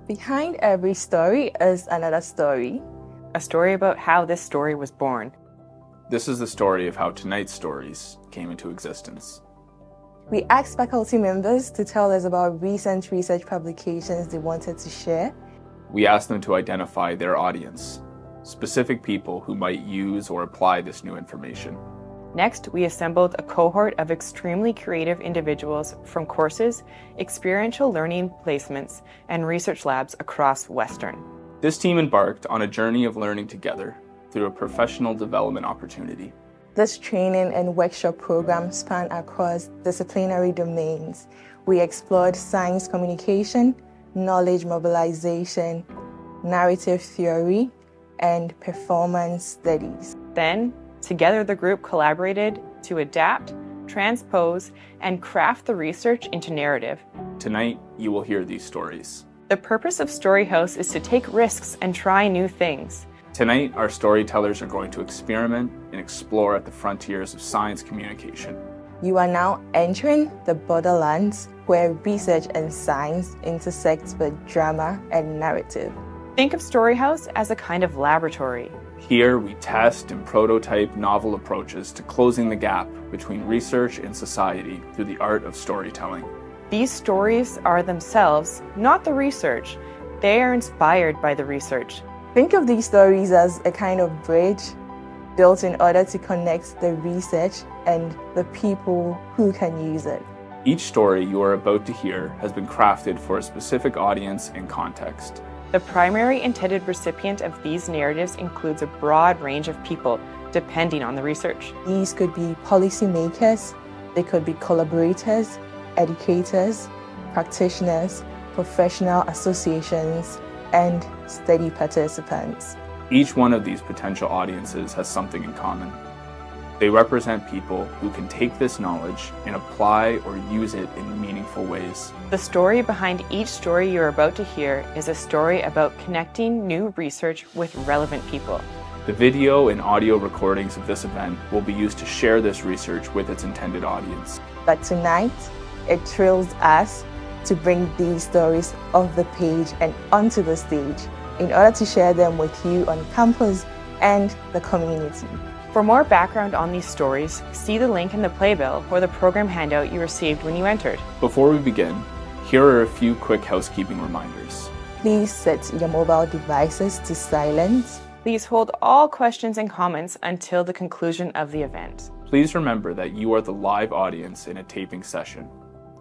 Behind every story is another story. A story about how this story was born. This is the story of how tonight's stories came into existence. We asked faculty members to tell us about recent research publications they wanted to share. We asked them to identify their audience, specific people who might use or apply this new information. Next, we assembled a cohort of extremely creative individuals from courses, experiential learning placements, and research labs across Western. This team embarked on a journey of learning together through a professional development opportunity. This training and workshop program span across disciplinary domains. We explored science communication, knowledge mobilization, narrative theory, and performance studies. Then, together the group collaborated to adapt, transpose, and craft the research into narrative. Tonight, you will hear these stories. The purpose of Storyhouse is to take risks and try new things. Tonight, our storytellers are going to experiment and explore at the frontiers of science communication. You are now entering the borderlands where research and science intersect with drama and narrative. Think of Storyhouse as a kind of laboratory. Here, we test and prototype novel approaches to closing the gap between research and society through the art of storytelling. These stories are themselves not the research. They are inspired by the research. Think of these stories as a kind of bridge built in order to connect the research and the people who can use it. Each story you are about to hear has been crafted for a specific audience and context. The primary intended recipient of these narratives includes a broad range of people, depending on the research. These could be policymakers, they could be collaborators, educators, practitioners, professional associations, and study participants. Each one of these potential audiences has something in common. They represent people who can take this knowledge and apply or use it in meaningful ways. The story behind each story you're about to hear is a story about connecting new research with relevant people. The video and audio recordings of this event will be used to share this research with its intended audience. But tonight, it thrills us to bring these stories off the page and onto the stage in order to share them with you on campus and the community. For more background on these stories, see the link in the playbill or the program handout you received when you entered. Before we begin, here are a few quick housekeeping reminders. Please set your mobile devices to silent. Please hold all questions and comments until the conclusion of the event. Please remember that you are the live audience in a taping session.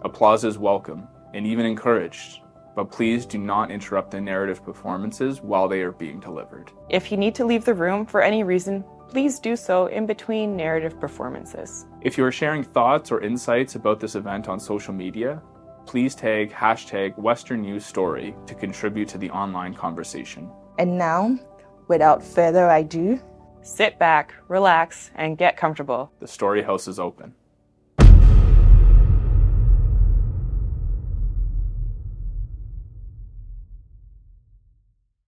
Applause is welcome and even encouraged, but please do not interrupt the narrative performances while they are being delivered. If you need to leave the room for any reason, please do so in between narrative performances. If you are sharing thoughts or insights about this event on social media, please tag #WesternNewsStory to contribute to the online conversation. And now, without further ado, sit back, relax, and get comfortable. The Storyhouse is open.